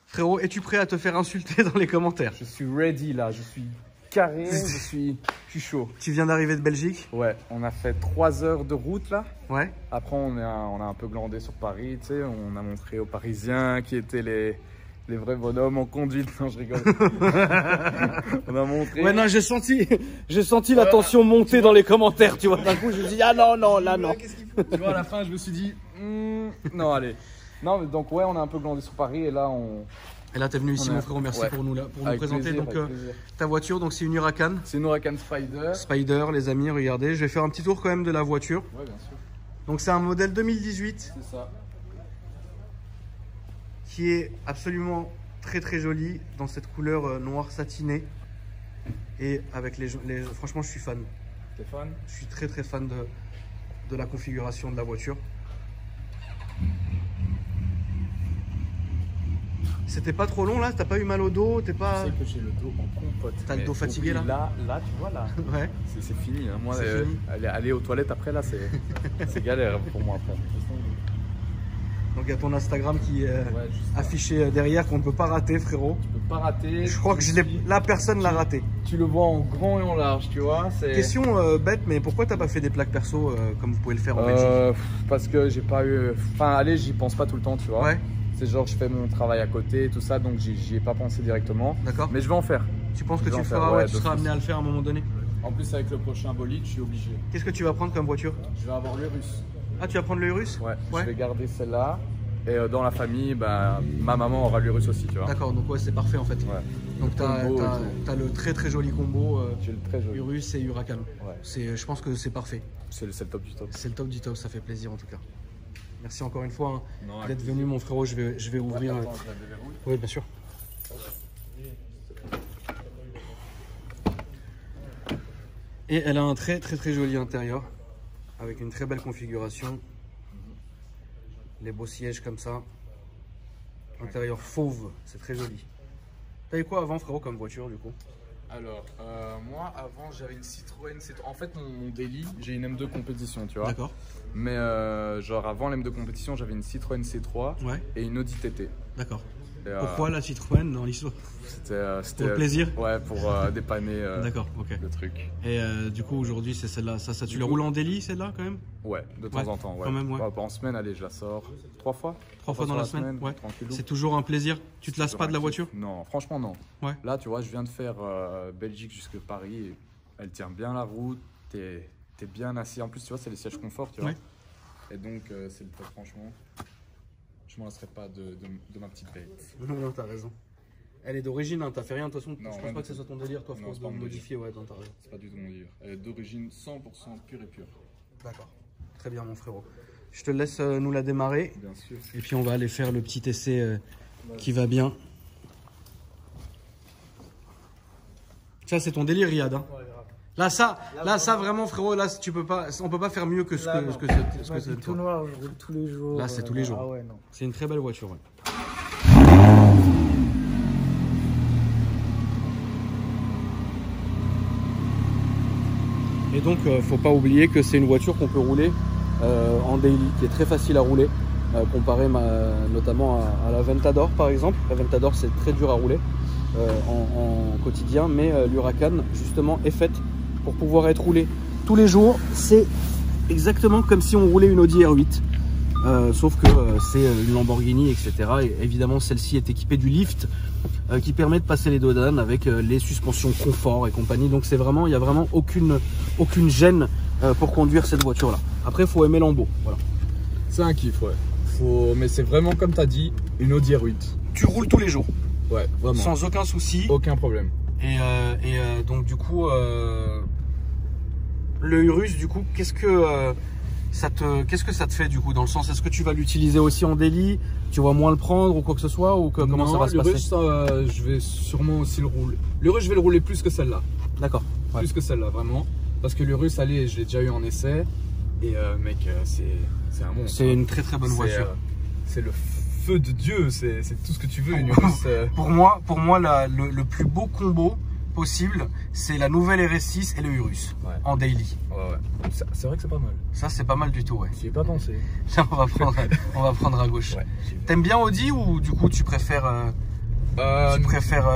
Frérot, es-tu prêt à te faire insulter dans les commentaires? Je suis ready là, je suis carré, je suis chaud. Tu viens d'arriver de Belgique? Ouais, on a fait 3 heures de route là. Ouais. Après, on a un peu glandé sur Paris, tu sais. On a montré aux Parisiens qui étaient les vrais bonhommes en conduite. Non, je rigole. On a montré. Ouais, non, j'ai senti la tension monter dans les commentaires, tu vois. D'un coup, je me suis dit, ah non, non, là, non. Tu vois, à la fin, je me suis dit, non, allez. Non, mais donc, ouais, on a un peu glandé sur Paris et là, Et là, t'es venu ici, mon frérot. Merci pour nous présenter. Plaisir, donc, ta voiture, donc c'est une Huracan. C'est une Huracan Spider. Spider, les amis, regardez. Je vais faire un petit tour quand même de la voiture. Ouais, bien sûr. Donc, c'est un modèle 2018. C'est ça. Qui est absolument très très joli dans cette couleur noire satinée. Et avec franchement, je suis fan. T'es fan? Je suis très très fan de la configuration de la voiture. C'était pas trop long là? T'as pas eu mal au dos? T'es pas... Tu sais que j'ai le dos en compote. T'as le dos fatigué là? Là, tu vois là. Ouais. C'est fini. Hein. Moi, fini. aller aux toilettes après là, c'est galère pour moi après. Donc il y a ton Instagram qui est affiché derrière qu'on ne peut pas rater, frérot. Tu peux pas rater. Je crois que la personne l'a raté. Tu le vois en grand et en large, tu vois. Question bête, mais pourquoi t'as pas fait des plaques perso comme vous pouvez le faire en Belgique? Parce que j'ai pas eu... Enfin, allez, j'y pense pas tout le temps, tu vois. Ouais. C'est genre, je fais mon travail à côté et tout ça, donc j'y ai pas pensé directement. D'accord. Mais je vais en faire. Tu penses que tu le feras? Ouais, tu seras amené à le faire à un moment donné. En plus, avec le prochain bolide, je suis obligé. Qu'est-ce que tu vas prendre comme voiture? Je vais avoir l'Urus. Ah, tu vas prendre le Urus? Ouais. Je vais garder celle-là. Et dans la famille, bah, ma maman aura l'Urus aussi, tu vois. D'accord, donc ouais, c'est parfait en fait. Ouais. Donc tu as le très très joli combo Urus et Huracan. Ouais. Je pense que c'est parfait. C'est le top du top. C'est le top du top, ça fait plaisir en tout cas. Merci encore une fois d'être venu, mon frérot. Je vais ouvrir. Attends, je la déverrouille. Oui, bien sûr. Et elle a un très très très joli intérieur avec une très belle configuration. Les beaux sièges comme ça. Intérieur fauve, c'est très joli. T'as eu quoi avant, frérot, comme voiture du coup? Alors, moi avant j'avais une Citroën C3. En fait, mon daily, j'ai une M2 compétition, tu vois. D'accord. Mais genre avant l'M2 compétition, j'avais une Citroën C3 et une Audi TT. D'accord. Pourquoi la Citroën dans l'histoire? C'était pour le plaisir? Ouais, pour dépanner d'accord, ok. le truc. Et du coup, aujourd'hui, c'est celle-là. Ça, tu la roules en daily, celle-là, quand même? Ouais, de temps en temps. Ouais. Quand même, ouais. En semaine, allez, je la sors 3 fois. 3 fois dans la semaine, ouais. Tranquillou. C'est toujours un plaisir. Tu te lasses pas de la voiture? Non, franchement, non. Ouais. Là, tu vois, je viens de faire Belgique jusque Paris. Et elle tient bien la route. T'es bien assis. En plus, tu vois, c'est les sièges confort, tu vois. Ouais. Et donc, c'est le top, franchement. Je m'en lasserai pas de ma petite bête. Non, t'as raison. Elle est d'origine, hein, t'as fait rien de toute façon. Non, je pense pas que ce soit ton délire, toi, France, de modifier. Ouais, t'as raison. C'est pas du tout mon délire. Elle est d'origine 100% pure et pure. D'accord. Très bien, mon frérot. Je te laisse nous la démarrer. Bien sûr. Et puis, on va aller faire le petit essai qui va bien. Ça, c'est ton délire, Riyad. Hein. Là, ça, vraiment, frérot, là, tu peux pas, on peut pas faire mieux que ce que c'est. Tout noir, je roule tous les jours. Là, c'est tous les jours. Ah ouais, non. C'est une très belle voiture, ouais. Et donc, faut pas oublier que c'est une voiture qu'on peut rouler en daily, qui est très facile à rouler, comparé notamment à la Ventador, par exemple. La Ventador, c'est très dur à rouler en quotidien, mais l'Huracan, justement, est faite pour pouvoir être roulée tous les jours. C'est exactement comme si on roulait une Audi R8, sauf que c'est une Lamborghini, etc. Et évidemment, celle-ci est équipée du lift qui permet de passer les dodanes avec les suspensions confort et compagnie. Donc c'est vraiment, il n'y a vraiment aucune gêne pour conduire cette voiture-là. Après, il faut aimer Lambo. Voilà. C'est un kiff, ouais. Mais c'est vraiment comme tu as dit, une Audi R8. Tu roules tous les jours. Ouais, vraiment. Sans aucun souci. Aucun problème. Et donc du coup, le Urus, du coup, qu'est-ce que ça te fait du coup, dans le sens, est-ce que tu vas l'utiliser aussi en daily? Tu vas moins le prendre ou quoi que ce soit, ou comment ça va se passer? L'Urus, je vais sûrement aussi le rouler. L'Urus, je vais le rouler plus que celle-là. D'accord. Ouais. Plus que celle-là, vraiment. Parce que l'Urus, allez, je l'ai déjà eu en essai. Et mec, c'est un monstre. C'est une très très bonne voiture. C'est le feu de Dieu, c'est tout ce que tu veux, une Urus. Pour moi, le plus beau combo possible, c'est la nouvelle RS6 et le Urus en daily. Ouais. C'est vrai que c'est pas mal. Ça, c'est pas mal du tout, ouais. J'y ai pas pensé. Là, on va prendre à gauche. Ouais, t'aimes bien Audi ou du coup tu préfères Tu préfères...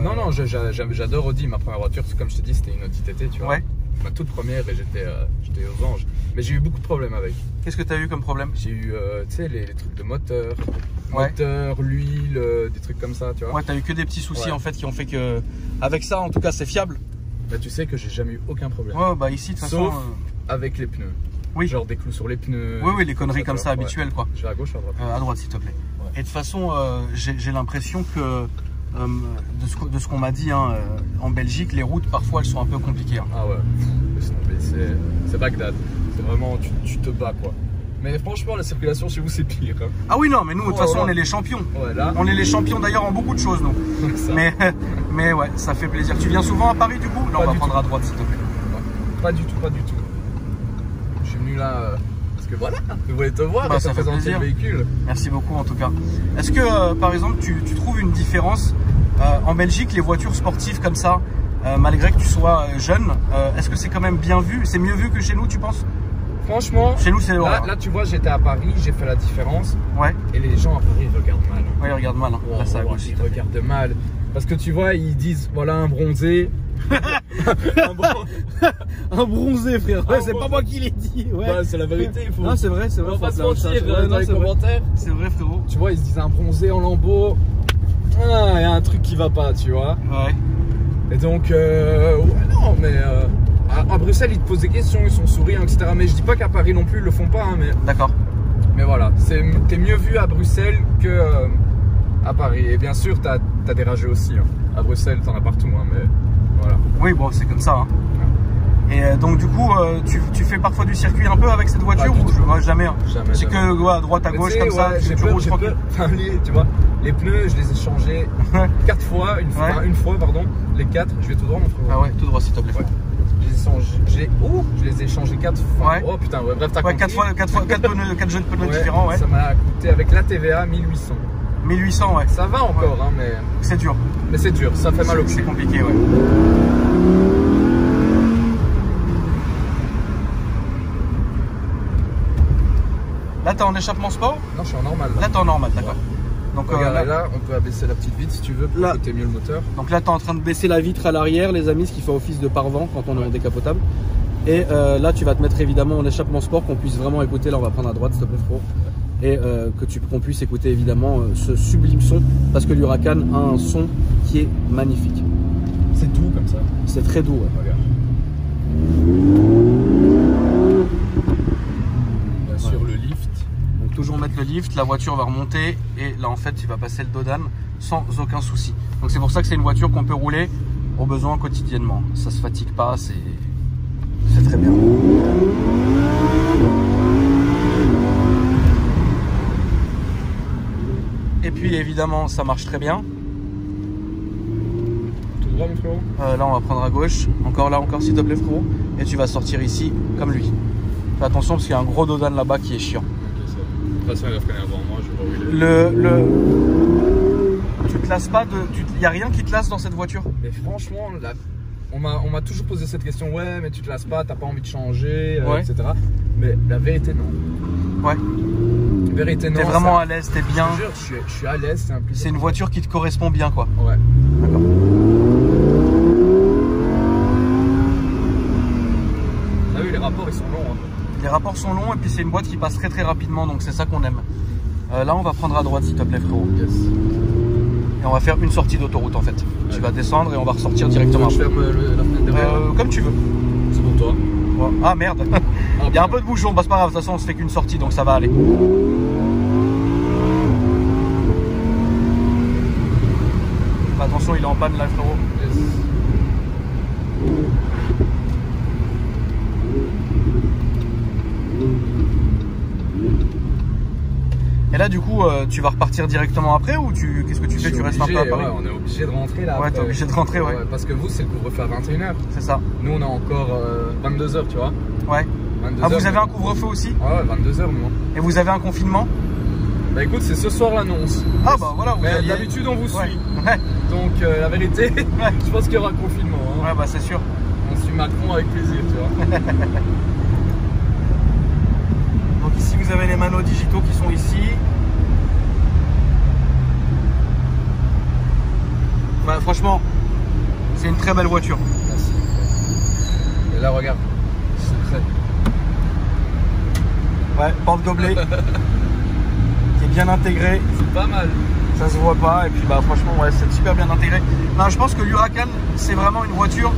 Non, non, j'adore Audi. Ma première voiture, comme je te dis, c'était une Audi TT, tu vois. Ouais. Ma toute première et j'étais aux anges. Mais j'ai eu beaucoup de problèmes avec. Qu'est-ce que tu as eu comme problème? J'ai eu, tu sais, les trucs de moteur. Ouais. Moteur, l'huile, des trucs comme ça, tu vois. Ouais, t'as eu que des petits soucis en fait qui ont fait que... Avec ça, en tout cas, c'est fiable. Bah, tu sais que j'ai jamais eu aucun problème. Ouais, bah ici, de toute façon... Sauf avec les pneus. Oui. Genre des clous sur les pneus. Oui, oui, les conneries comme ça, habituelles, quoi. Je vais à gauche ou à droite? À droite, s'il te plaît. Ouais. Et de toute façon, j'ai l'impression que... de ce qu'on m'a dit, hein, en Belgique, les routes, parfois, elles sont un peu compliquées. Hein. Ah ouais, c'est Bagdad. C'est vraiment, tu te bats, quoi. Mais franchement, la circulation chez vous, c'est pire. Hein. Ah oui, non, mais nous, de toute façon, on est les champions. Ouais, là. On est les champions d'ailleurs en beaucoup de choses, nous. mais ouais, ça fait plaisir. Tu viens souvent à Paris, du coup? Là, on va prendre à droite, s'il te plaît. Ouais. Pas du tout, pas du tout. Je suis venu là parce que voilà, je voulais te voir et te présenter le véhicule. Merci beaucoup, en tout cas. Est-ce que, par exemple, tu trouves une différence en Belgique, les voitures sportives comme ça, malgré que tu sois jeune, est-ce que c'est quand même bien vu? C'est mieux vu que chez nous, tu penses? Franchement, chez nous, c'est là, tu vois, j'étais à Paris, j'ai fait la différence. Ouais. Et les gens à Paris, ils regardent mal. Ouais, ils regardent mal. Hein. Là, ça ils regardent mal. Parce que tu vois, ils disent, voilà, un bronzé. Un bronzé, frère. Ouais, c'est pas moi qui l'ai dit. Ouais. Bah, c'est la vérité. Il faut... Non, c'est vrai, c'est vrai. On va pas se mentir dans les commentaires. C'est vrai, frérot. Tu vois, ils se disent un bronzé en lambeau. Ah, il y a un truc qui va pas, tu vois. Ouais. Et donc, ouais, non, mais à Bruxelles, ils te posent des questions, ils sont souriants, etc. Mais je dis pas qu'à Paris non plus, ils le font pas. Hein, mais... D'accord. Mais voilà, t'es mieux vu à Bruxelles que à Paris. Et bien sûr, t'as des rageux aussi. Hein. À Bruxelles, t'en as partout, hein, mais voilà. Oui, bon, c'est comme ça. Hein. Et donc, du coup, tu fais parfois du circuit un peu avec cette voiture ou jamais, hein. Jamais. C'est que ouais, à droite, à gauche, comme ça, tu roules tranquille. Enfin, tu vois, les pneus, je les ai changés 4 fois, une fois, pardon. Les 4, je vais tout droit, mon frère. Ah ouais, tout droit, s'il te plaît. Ouais. Je les ai changés 4 fois. Ouais. Oh putain, ouais, bref, t'as compris. 4 jeux de pneus différents, ouais. Ça m'a coûté avec la TVA 1800. 1800, ouais. Ça va encore, hein, mais. C'est dur. Mais c'est dur, ça fait mal au cul. C'est compliqué, ouais. Là, t'es en échappement sport? Non, je suis en normal. Là, t'es en normal, d'accord. Donc regarde, là, on peut abaisser la petite vitre si tu veux pour écouter mieux le moteur. Donc là, tu es en train de baisser la vitre à l'arrière, les amis, ce qui fait office de pare-vent quand on est en décapotable. Et là, tu vas te mettre évidemment en échappement sport, qu'on puisse vraiment écouter. Là, on va prendre à droite, s'il te plaît, frérot. Et qu'on puisse écouter évidemment ce sublime son, parce que l'Huracan a un son qui est magnifique. C'est doux comme ça. C'est très doux, ouais. Regarde. Bien sûr, le lift. Donc toujours mettre le lift, la voiture va remonter et là en fait tu vas passer le dos d'âne sans aucun souci. Donc c'est pour ça que c'est une voiture qu'on peut rouler au besoin quotidiennement. Ça se fatigue pas, c'est très bien. Et puis évidemment ça marche très bien. Tout droit mon frérot. Là on va prendre à gauche, encore là, encore s'il te plaît frérot. Et tu vas sortir ici comme lui. Fais attention parce qu'il y a un gros dos d'âne là-bas qui est chiant. De toute façon, il va freiner avant moi, je vois où il est. Tu te lasses pas de. Il n'y a rien qui te lasse dans cette voiture? Mais franchement, là, on m'a toujours posé cette question. Ouais, mais tu te lasses pas, t'as pas envie de changer, etc. Mais la vérité, non. Ouais. La vérité, non. T'es vraiment à l'aise, t'es bien. Je te jure, je suis à l'aise, c'est un plaisir. C'est une voiture qui te correspond bien, quoi. Ouais. D'accord. T'as vu, les rapports, ils sont longs. Hein. Les rapports sont longs et puis c'est une boîte qui passe très rapidement, donc c'est ça qu'on aime. Là on va prendre à droite s'il te plaît frérot. Yes. Et on va faire une sortie d'autoroute en fait. Ouais. Tu vas descendre et on va ressortir directement. Je ferme la fenêtre derrière. Comme tu veux. C'est pour toi. Ouais. Ah merde. Il y a un peu de bouchon, bah c'est pas grave, de toute façon on se fait qu'une sortie donc ça va aller. Bah, attention il est en panne là frérot. Yes. Et là du coup tu vas repartir directement après ou qu'est-ce que tu fais? Tu restes un peu à Paris? Ouais, on est obligé de rentrer là. Ouais, t'es obligé de rentrer, ouais. Parce que vous c'est le couvre-feu à 21h. C'est ça. Nous on a encore 22h tu vois. Ouais. 22 ah vous avez un couvre-feu aussi? Ouais 22h nous. Et vous avez un confinement? Bah écoute c'est ce soir l'annonce. Ah bah voilà vous mais d'habitude on vous suit. Ouais. Donc la vérité, je pense qu'il y aura confinement. Hein. Ouais bah c'est sûr. On suit Macron avec plaisir tu vois. Donc ici vous avez les manos digitaux qui sont ici. franchement, c'est une très belle voiture. Merci. Et là, regarde, c'est prêt. Ouais, porte-gobelet qui est bien intégré. C'est pas mal. Ça se voit pas et puis bah franchement ouais c'est super bien intégré. Non, je pense que l'Huracan c'est vraiment une voiture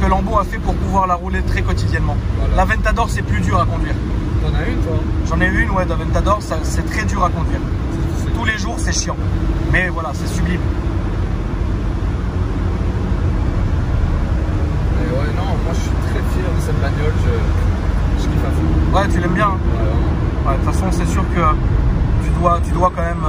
que Lambo a fait pour pouvoir la rouler très quotidiennement. Voilà. La Ventador c'est plus dur à conduire. T'en as une toi? J'en ai une ouais, de Ventador, c'est très dur à conduire. Tous les jours c'est chiant. Mais voilà, c'est sublime. Et ouais non, moi je suis très fier de cette bagnole, je kiffe à fond. Ouais tu l'aimes bien hein. Ouais, de toute façon c'est sûr que tu dois quand même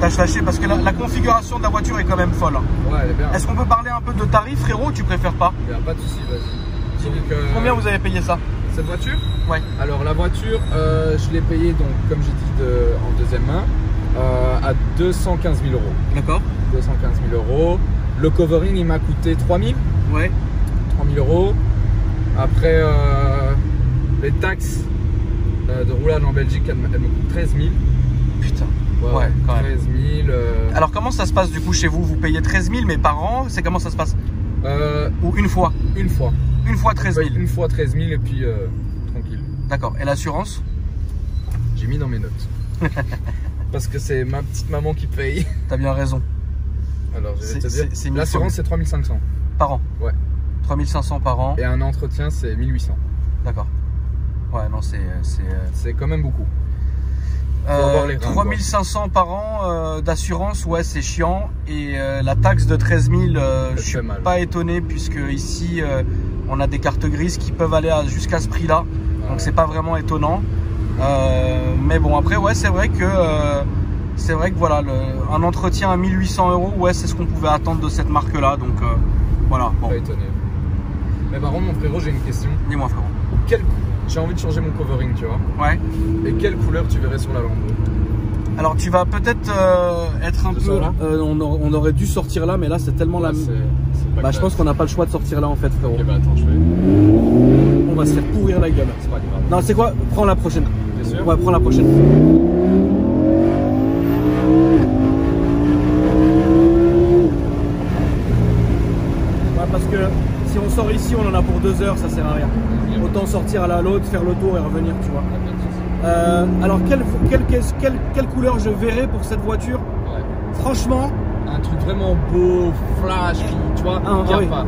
t'acheter parce que la configuration de la voiture est quand même folle. Ouais, elle est bien. Est-ce qu'on peut parler un peu de tarifs, frérot, ou tu préfères pas? Il n'y a pas de souci, vas-y. Donc, combien vous avez payé ça? Cette voiture? Ouais. Alors la voiture, je l'ai payée donc comme j'ai dit en deuxième main à 215 000 €. D'accord. 215 000 €. Le covering il m'a coûté 3 000. Ouais. 3 000 €. Après les taxes de roulage en Belgique, elles me coûtent 13 000. Putain. Ouais, quand même. 13 000. Alors comment ça se passe du coup chez vous? Vous payez 13 000 mais par an? C'est comment ça se passe? Ou une fois? Une fois. Une fois 13 000? Une fois 13 000 et puis tranquille. D'accord. Et l'assurance? J'ai mis dans mes notes. Parce que c'est ma petite maman qui paye. T'as bien raison. Alors je vais te dire, l'assurance c'est 3 500. Par an? Ouais. 3 500 par an. Et un entretien c'est 1 800. D'accord. Ouais non c'est quand même beaucoup. 3 500 par an d'assurance, ouais c'est chiant. Et la taxe de 13 000, je suis pas étonné puisque ici on a des cartes grises qui peuvent aller jusqu'à ce prix là. Ouais. Donc c'est pas vraiment étonnant. Mais bon après ouais c'est vrai que voilà un entretien à 1 800 €, ouais c'est ce qu'on pouvait attendre de cette marque là. Donc voilà. Bon. Pas étonné. Mais par contre mon frérot j'ai une question. Dis-moi frérot. J'ai envie de changer mon covering, tu vois. Ouais. Et quelle couleur tu verrais sur la Lambo? Alors tu vas peut-être être un peu... on aurait dû sortir là, mais là c'est tellement la... Bah, je pense qu'on n'a pas le choix de sortir là en fait frérot. Ok bah attends, je vais... On va se faire pourrir la gueule. C'est pas grave. Non c'est quoi? Prends la prochaine. Bien sûr. Ouais, prends la prochaine. Ouais, parce que si on sort ici, on en a pour 2 heures, ça sert à rien. Autant sortir à l'autre, faire le tour et revenir, tu vois. Alors, quelle couleur je verrais pour cette voiture? Ouais. Franchement... Un truc vraiment beau, flash, tu vois, oui. Pas.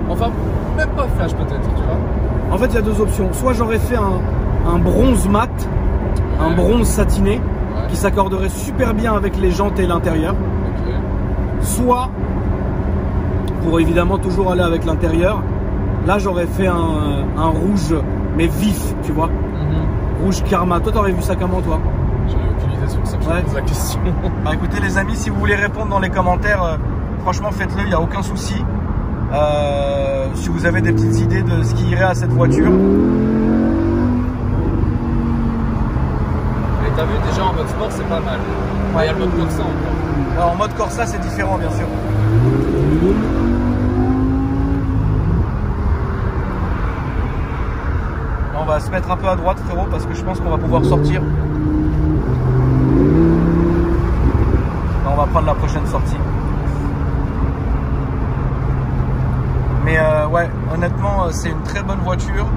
Enfin, même pas flash peut-être, tu vois. En fait, il y a deux options. Soit j'aurais fait un bronze mat, ouais. Un bronze satiné, ouais. Qui s'accorderait super bien avec les jantes et l'intérieur. Okay. Soit, pour évidemment toujours aller avec l'intérieur, là j'aurais fait un rouge mais vif, tu vois. Rouge karma. Toi t'aurais vu ça comment toi? J'en ai aucune idée, c'est pour ça que je pose la question. Bah écoutez les amis, si vous voulez répondre dans les commentaires, franchement faites-le, il n'y a aucun souci. Si vous avez des petites idées de ce qui irait à cette voiture. Et t'as vu déjà en mode sport c'est pas mal. Ouais, il y a le mode Corsa encore. Alors, en mode Corsa c'est différent bien sûr. On va se mettre un peu à droite frérot parce que je pense qu'on va pouvoir sortir. On va prendre la prochaine sortie. Mais ouais, honnêtement, c'est une très bonne voiture.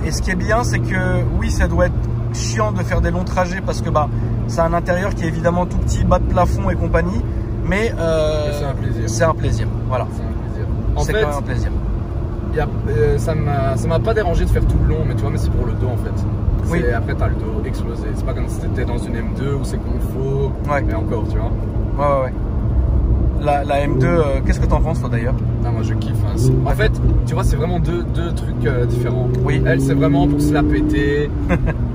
Et ce qui est bien, c'est que oui, ça doit être chiant de faire des longs trajets parce que bah, c'est un intérieur qui est évidemment tout petit, bas de plafond et compagnie. Mais c'est un plaisir. C'est un plaisir, voilà. C'est un plaisir. C'est quand même un plaisir. Ça m'a pas dérangé de faire tout le long, mais tu vois, mais c'est pour le dos en fait. Oui. Après, t'as le dos explosé. C'est pas comme si t'étais dans une M2 où c'est confort. Ouais. Mais encore, tu vois. Ouais. La M2, qu'est-ce que t'en penses toi d'ailleurs? Non, moi je kiffe. Hein. En fait, tu vois, c'est vraiment deux trucs différents. Oui. Elle, c'est vraiment pour se la péter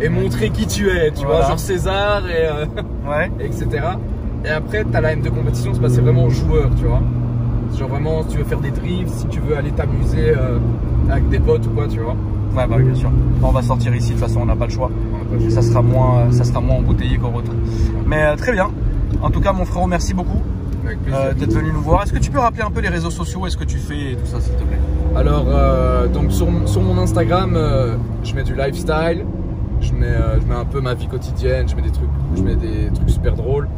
et montrer qui tu es, tu vois, genre César et ouais. etc. Et après, t'as la M2 compétition, c'est vraiment joueur, tu vois. Genre vraiment, si tu veux faire des drifts, si tu veux aller t'amuser avec des potes ou quoi, tu vois. Ouais, bah bien sûr. On va sortir ici, de toute façon, on n'a pas le choix. Ça sera moins embouteillé qu'au retour. Mais très bien. En tout cas, mon frérot, merci beaucoup d'être venu nous voir. Est-ce que tu peux rappeler un peu les réseaux sociaux? Est-ce que tu fais et tout ça, s'il te plaît? Alors, donc sur mon Instagram, je mets du lifestyle. Je mets un peu ma vie quotidienne. Je mets des trucs super drôles.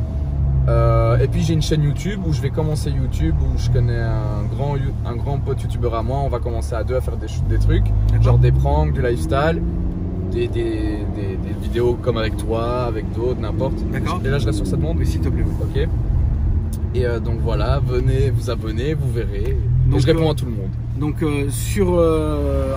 Et puis j'ai une chaîne YouTube où je vais commencer YouTube, où je connais un grand pote youtubeur à moi. On va commencer à deux à faire des trucs, genre des pranks, du lifestyle, des vidéos comme avec toi, avec d'autres, n'importe. D'accord. Et là je reste sur cette montre. Oui, s'il te plaît. Ok. Et donc voilà, venez vous abonner, vous verrez. Donc, et je réponds à tout le monde. Donc sur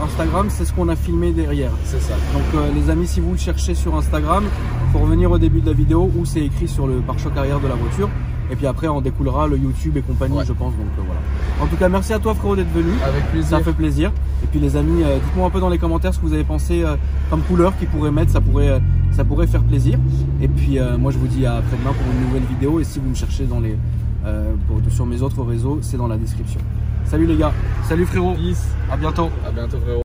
Instagram, c'est ce qu'on a filmé derrière. C'est ça. Donc les amis, si vous le cherchez sur Instagram, il faut revenir au début de la vidéo où c'est écrit sur le pare-choc arrière de la voiture. Et puis après, on découlera le YouTube et compagnie, je pense. Donc voilà. En tout cas, merci à toi frérot d'être venu. Avec plaisir. Ça fait plaisir. Et puis les amis, dites-moi un peu dans les commentaires ce que vous avez pensé comme couleur qu'ils pourraient mettre. Ça pourrait faire plaisir. Et puis moi, je vous dis à après-demain pour une nouvelle vidéo. Et si vous me cherchez dans les, sur mes autres réseaux, c'est dans la description. Salut les gars. Salut frérot. Peace. À bientôt. À bientôt frérot.